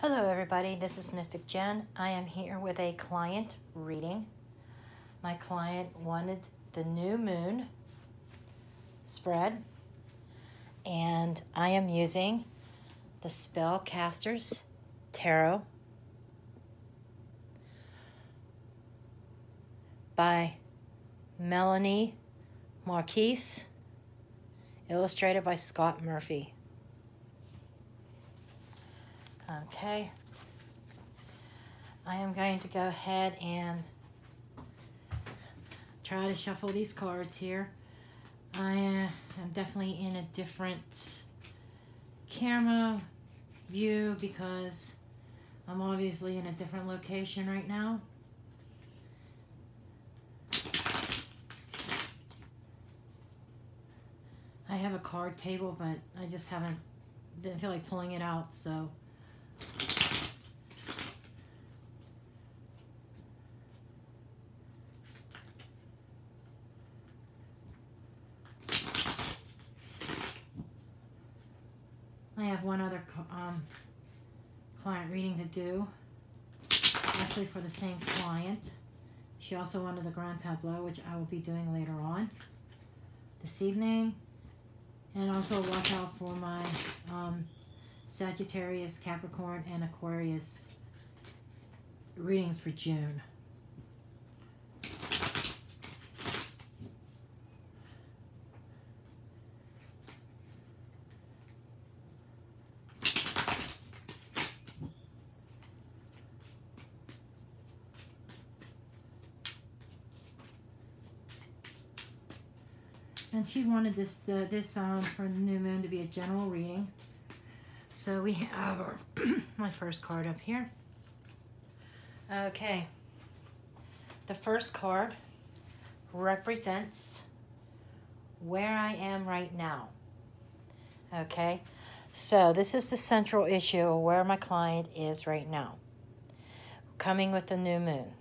Hello everybody, this is Mystic Jen. I am here with a client reading. My client wanted the new moon spread, and I am using the Spellcasters Tarot by Melanie Marquise, illustrated by Scott Murphy. Okay, I am going to go ahead and try to shuffle these cards here. I am definitely in a different camera view because I'm obviously in a different location right now. I have a card table, but I just didn't feel like pulling it out, so. I have one other client reading to do, actually for the same client. She also wanted the Grand Tableau, which I will be doing later on this evening. And also watch out for my Sagittarius, Capricorn, and Aquarius readings for June. And she wanted this for the new moon to be a general reading. So we have our my first card up here. Okay. The first card represents where I am right now. Okay. So this is the central issue of where my client is right now. Coming with the new moon.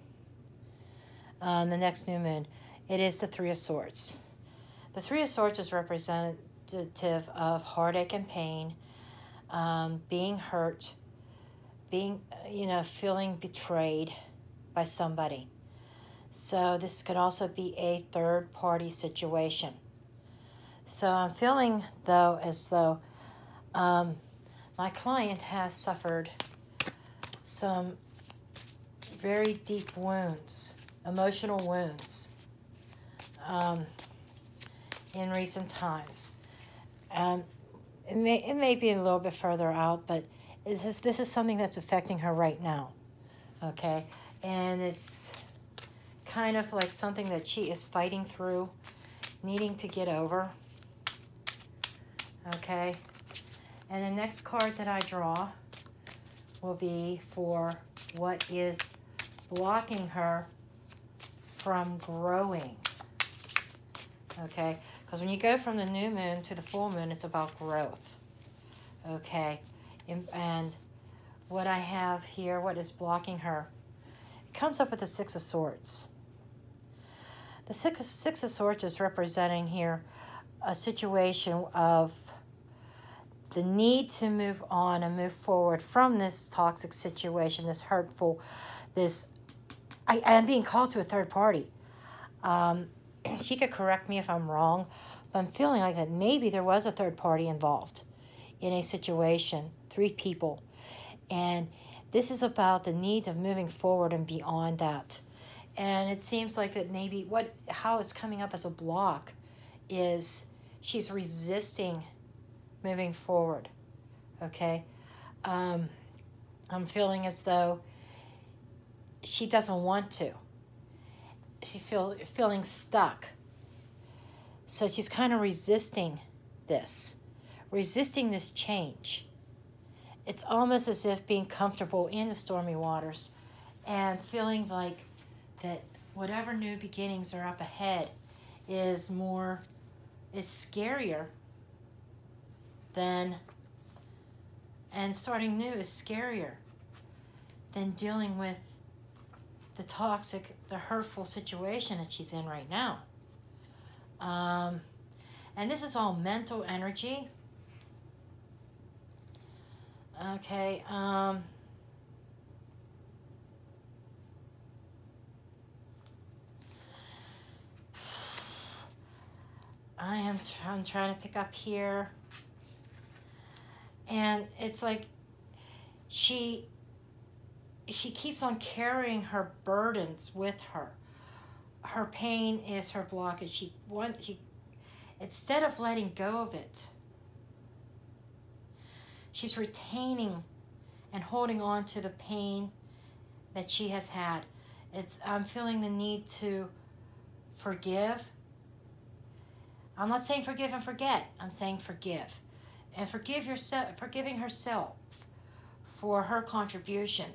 The next new moon. It is the Three of Swords. The Three of Swords is representative of heartache and pain, being hurt, feeling betrayed by somebody. So this could also be a third-party situation. So I'm feeling, though, as though my client has suffered some very deep wounds, emotional wounds. In recent times. It may be a little bit further out, but this is something that's affecting her right now. Okay? And it's kind of like something that she is fighting through, needing to get over. Okay? And the next card that I draw will be for what is blocking her from growing. Okay? Because when you go from the new moon to the full moon, it's about growth. Okay? And what I have here, what is blocking her, it comes up with the Six of Swords. The Six of Swords is representing here a situation of the need to move on and move forward from this toxic situation, this hurtful, I'm being called to a third party. She could correct me if I'm wrong, but I'm feeling like that maybe there was a third party involved in a situation, 3 people. And this is about the need of moving forward and beyond that. And it seems like that maybe how it's coming up as a block is she's resisting moving forward. Okay? I'm feeling as though she doesn't want to. She's feeling stuck. So she's kind of resisting this change. It's almost as if being comfortable in the stormy waters and feeling like that whatever new beginnings are up ahead is scarier than, and starting new is scarier than dealing with the toxic, the hurtful situation that she's in right now. And this is all mental energy. Okay, I'm trying to pick up here. And it's like she keeps on carrying her burdens with her. Her pain is her blockage. She instead of letting go of it, she's retaining and holding on to the pain that she has had. I'm feeling the need to forgive. I'm not saying forgive and forget. I'm saying forgive. And forgiving herself for her contribution,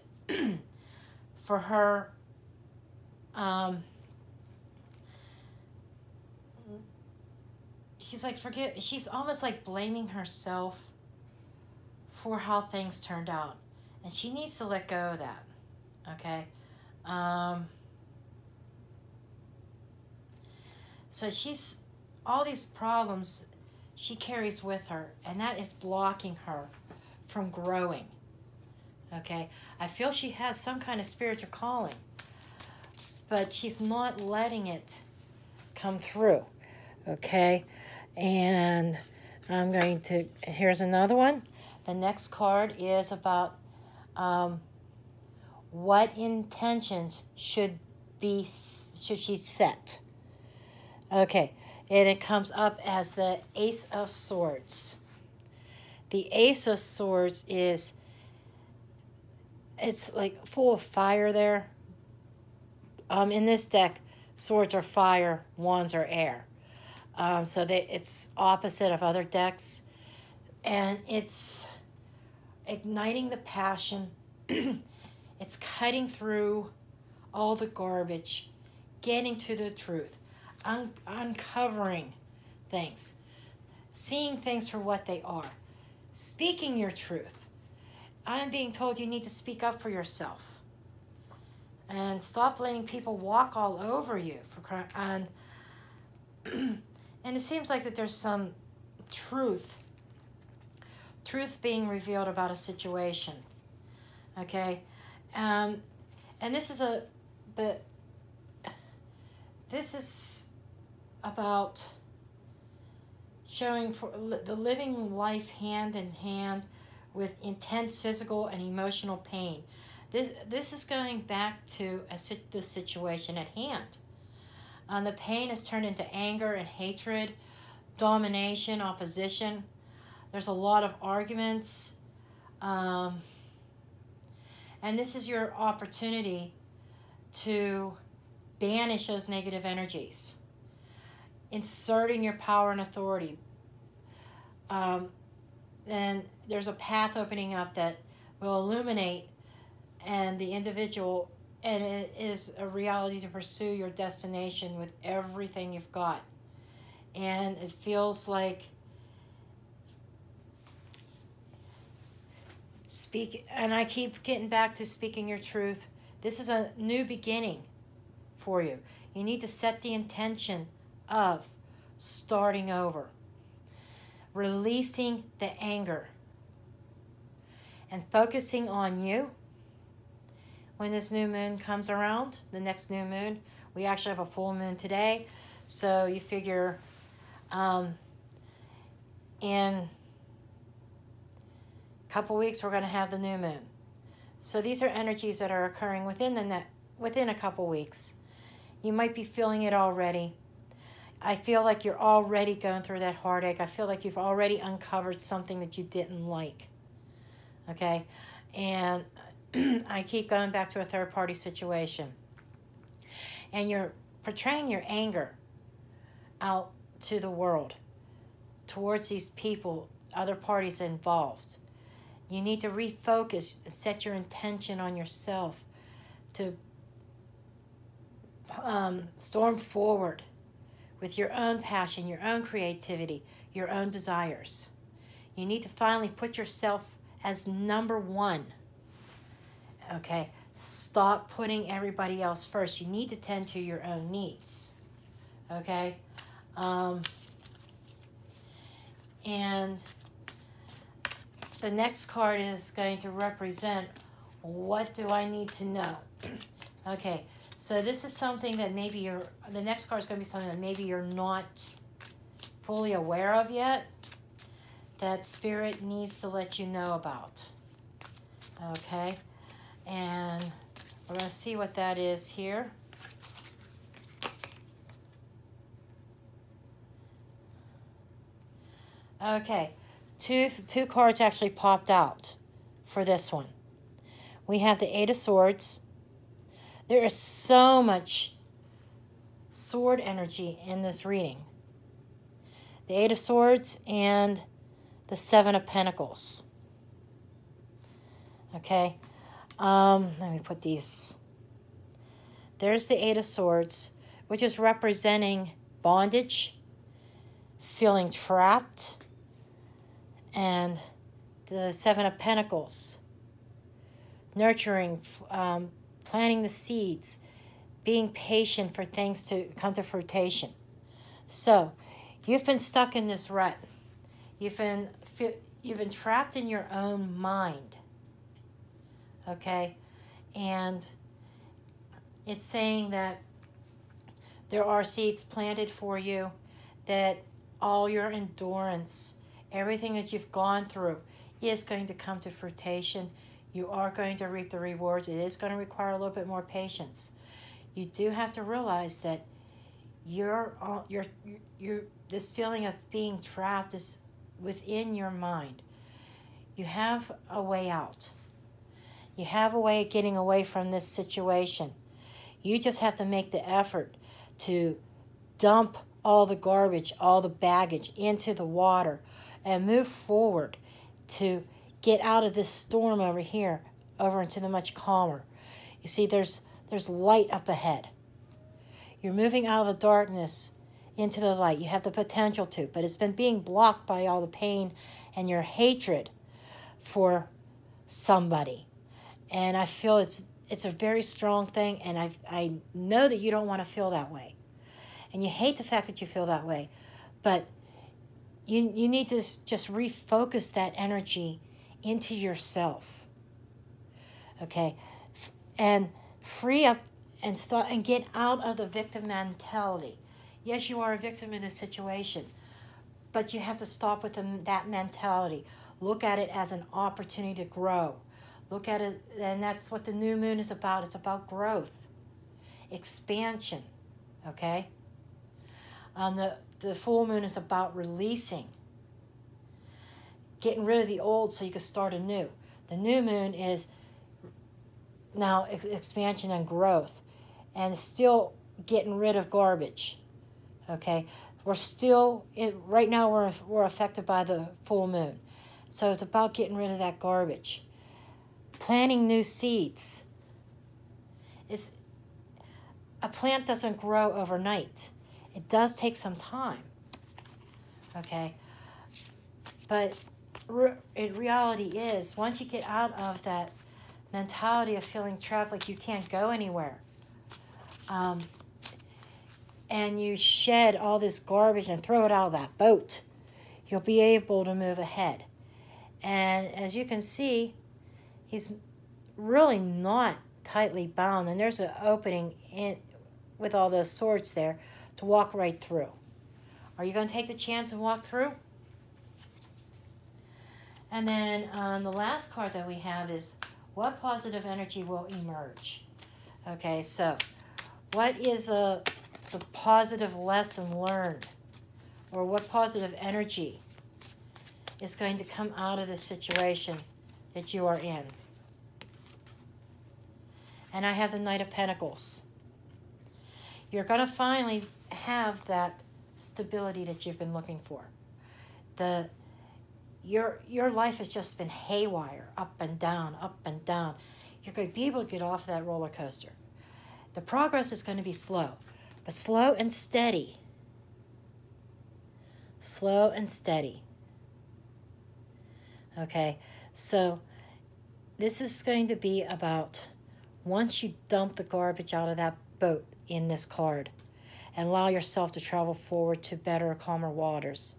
for her she's almost like blaming herself for how things turned out. And she needs to let go of that. Okay? So all these problems she carries with her, and that is blocking her from growing. Okay? I feel she has some kind of spiritual calling, but she's not letting it come through. Okay? And I'm going to, here's another one. The next card is about what intentions should she set. Okay, and it comes up as the Ace of Swords. The Ace of Swords it's like full of fire there. In this deck, swords are fire, wands are air. So it's opposite of other decks. And it's igniting the passion. It's cutting through all the garbage, getting to the truth, uncovering things, seeing things for what they are, speaking your truth. I'm being told you need to speak up for yourself and stop letting people walk all over you. And it seems like that there's some truth being revealed about a situation. Okay, and this is about showing for the living life hand in hand with intense physical and emotional pain. This is going back to the situation at hand. The pain is turned into anger and hatred, domination, opposition. There's a lot of arguments. And this is your opportunity to banish those negative energies, inserting your power and authority. And there's a path opening up that will illuminate and the individual, and it is a reality to pursue your destination with everything you've got. And it feels like and I keep getting back to speaking your truth. This is a new beginning for you. You need to set the intention of starting over, releasing the anger, and focusing on you. When this new moon comes around, the next new moon, we actually have a full moon today, so you figure in couple weeks we're going to have the new moon. So these are energies that are occurring within a couple weeks. You might be feeling it already. I feel like you're already going through that heartache. I feel like you've already uncovered something that you didn't like. Okay? And I keep going back to a third-party situation. And you're portraying your anger out to the world, towards these people, other parties involved. You need to refocus and set your intention on yourself to storm forward with your own passion, your own creativity, your own desires. You need to finally put yourself as number one. Okay? Stop putting everybody else first. You need to tend to your own needs. Okay? And the next card is going to represent, what do I need to know? Okay, so this is something that maybe the next card is going to be something that maybe you're not fully aware of yet that Spirit needs to let you know about. Okay? And we're going to see what that is here. Okay, two cards actually popped out for this one. We have the Eight of Swords. There is so much sword energy in this reading. The Eight of Swords and the Seven of Pentacles. Okay, let me put these. There's the Eight of Swords, which is representing bondage, feeling trapped, and the Seven of Pentacles, nurturing, planting the seeds, being patient for things to come to fruition. So, you've been stuck in this rut. You've been trapped in your own mind. Okay? And it's saying that there are seeds planted for you, that all your endurance, everything that you've gone through is going to come to fruition. You are going to reap the rewards. It is going to require a little bit more patience. You do have to realize that this feeling of being trapped is within your mind. You have a way out. You have a way of getting away from this situation. You just have to make the effort to dump all the garbage, all the baggage into the water and move forward to get out of this storm over here, over into the much calmer. You see, there's light up ahead. You're moving out of the darkness into the light. You have the potential to, but it's been being blocked by all the pain and your hatred for somebody. And I feel it's a very strong thing, and I know that you don't want to feel that way. And you hate the fact that you feel that way. But you need to just refocus that energy into yourself. Okay? And free up and start and get out of the victim mentality. Yes, you are a victim in a situation, but you have to stop with that mentality. Look at it as an opportunity to grow. Look at it, and that's what the new moon is about. It's about growth, expansion, okay? The full moon is about releasing, getting rid of the old so you can start anew. The new moon is now expansion and growth, and still getting rid of garbage, okay? We're still, right now we're affected by the full moon. So it's about getting rid of that garbage. Planting new seeds. A plant doesn't grow overnight. It does take some time, okay? But reality is, once you get out of that mentality of feeling trapped, like you can't go anywhere, and you shed all this garbage and throw it out of that boat, you'll be able to move ahead. And as you can see, he's really not tightly bound, and there's an opening in with all those swords there to walk right through. Are you going to take the chance and walk through? And then the last card that we have is, what positive energy will emerge? Okay, so what is the positive lesson learned? Or what positive energy is going to come out of this situation that you are in? And I have the Knight of Pentacles. You're going to finally have that stability that you've been looking for. Your life has just been haywire, up and down, up and down. You're going to be able to get off of that roller coaster. The progress is going to be slow, but slow and steady. Slow and steady. Okay, so this is going to be about once you dump the garbage out of that boat in this card and allow yourself to travel forward to better, calmer waters,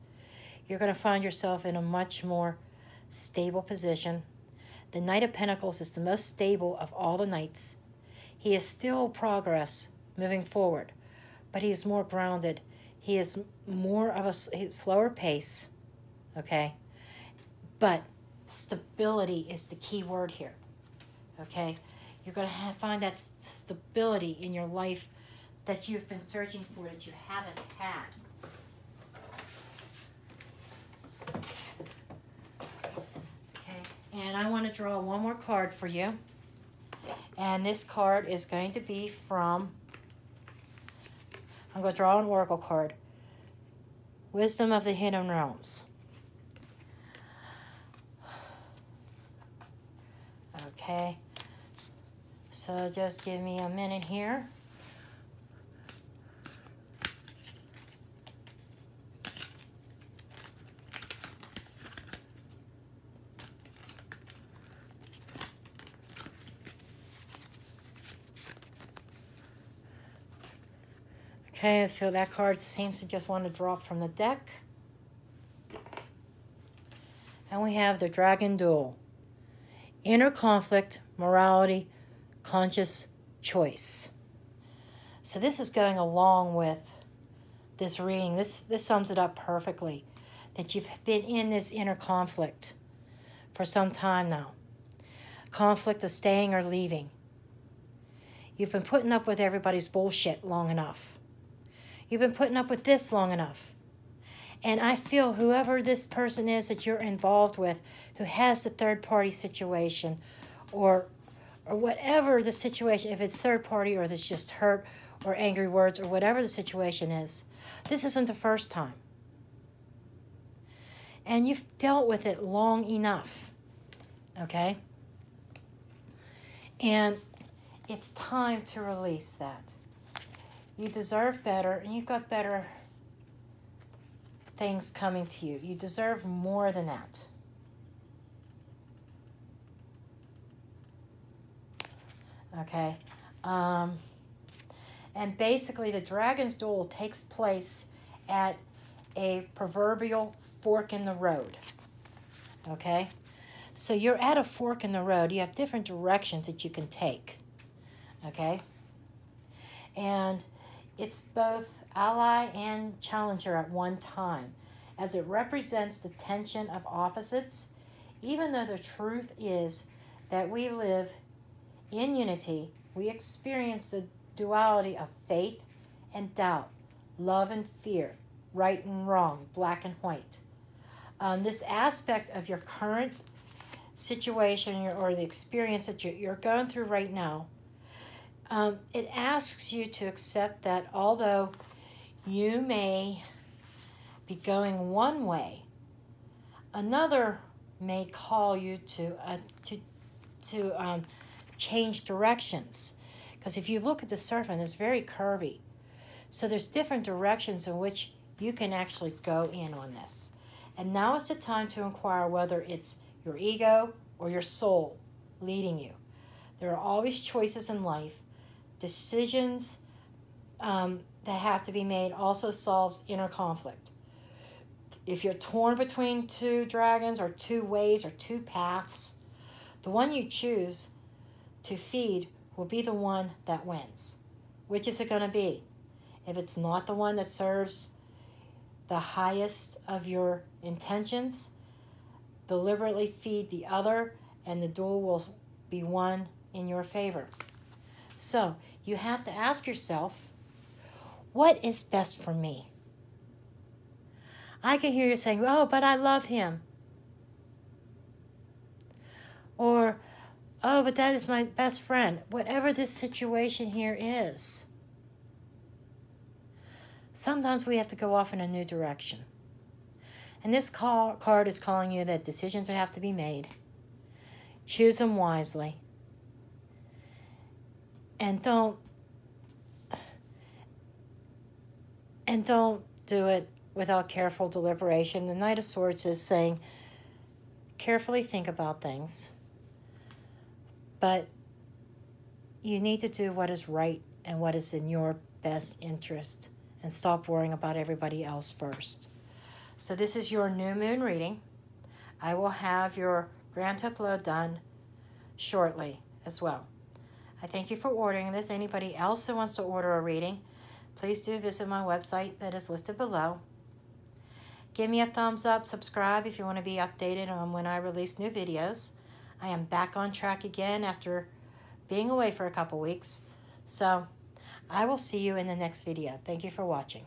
you're going to find yourself in a much more stable position. The Knight of Pentacles is the most stable of all the knights. He is still progress moving forward, but he is more grounded. He is more of a slower pace, okay? But stability is the key word here, okay? You're going to find that stability in your life that you've been searching for, that you haven't had. Okay, and I want to draw one more card for you. And this card is going to be from, I'm going to draw an oracle card. Wisdom of the Hidden Realms. Okay, so just give me a minute here. Okay, I feel that card seems to just want to drop from the deck. And we have the Dragon Duel. Inner conflict, morality, conscious choice. So this is going along with this reading. This sums it up perfectly. That you've been in this inner conflict for some time now. Conflict of staying or leaving. You've been putting up with everybody's bullshit long enough. You've been putting up with this long enough. And I feel whoever this person is that you're involved with, who has the third-party situation, or whatever the situation, if it's third-party or if it's just hurt or angry words or whatever the situation is, this isn't the first time. And you've dealt with it long enough, okay? And it's time to release that. You deserve better, and you've got better things coming to you. You deserve more than that. Okay. And basically, the Dragon's Duel takes place at a proverbial fork in the road. Okay? So you're at a fork in the road. You have different directions that you can take. Okay? And it's both ally and challenger at one time, as it represents the tension of opposites, even though the truth is that we live in unity. We experience the duality of faith and doubt, love and fear, right and wrong, black and white. This aspect of your current situation or the experience that you're going through right now, it asks you to accept that although you may be going one way, another may call you to change directions. Because if you look at the serpent, it's very curvy. So there's different directions in which you can actually go in on this. And now is the time to inquire whether it's your ego or your soul leading you. There are always choices in life. Decisions that have to be made also solves inner conflict. If you're torn between two dragons or two ways or two paths, the one you choose to feed will be the one that wins. Which is it going to be? If it's not the one that serves the highest of your intentions, deliberately feed the other, and the duel will be won in your favor. So you have to ask yourself, what is best for me? I can hear you saying, oh, but I love him. Or, oh, but that is my best friend. Whatever this situation here is. Sometimes we have to go off in a new direction. And this card is calling you that decisions have to be made. Choose them wisely. And don't do it without careful deliberation. The Knight of Swords is saying, carefully think about things. But you need to do what is right and what is in your best interest, and stop worrying about everybody else first. So this is your new moon reading. I will have your grand tableau done shortly as well. I thank you for ordering this. Anybody else that wants to order a reading, please do visit my website that is listed below. Give me a thumbs up, subscribe if you want to be updated on when I release new videos. I am back on track again after being away for a couple weeks. So I will see you in the next video. Thank you for watching.